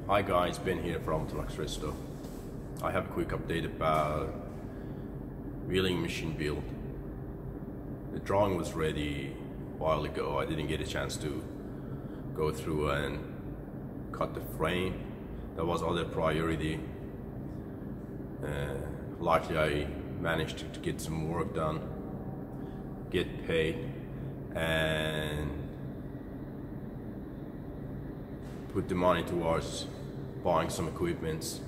Hi guys, Ben here from Autoluxe Resto. I have a quick update about wheeling machine build. The drawing was ready a while ago. I didn't get a chance to go through and cut the frame. That was other priority. Luckily I managed to get some work done, get paid, and put the money towards buying some equipments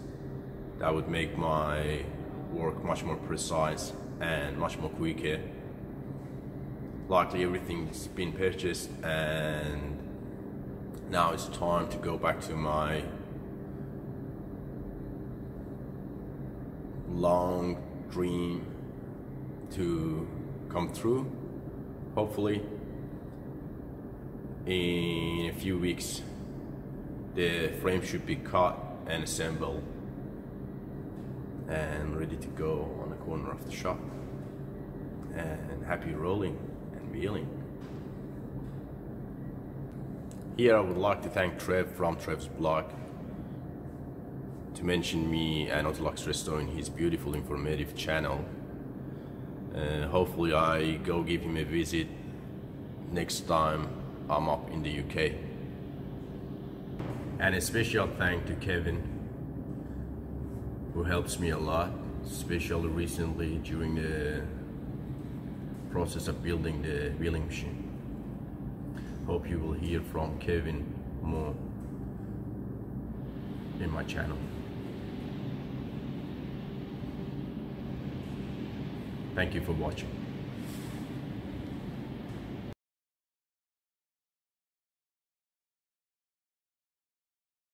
that would make my work much more precise and much more quicker. Luckily everything's been purchased, and now it's time to go back to my long dream to come through. Hopefully in a few weeks the frame should be cut and assembled and ready to go on the corner of the shop, and happy rolling and wheeling. Here I would like to thank Trev from Trev's blog to mention me and Autoluxe Resto in his beautiful informative channel. Hopefully I go give him a visit next time I'm up in the UK. And a special thank to Kevin, who helps me a lot, especially recently during the process of building the wheeling machine. Hope you will hear from Kevin more in my channel. Thank you for watching.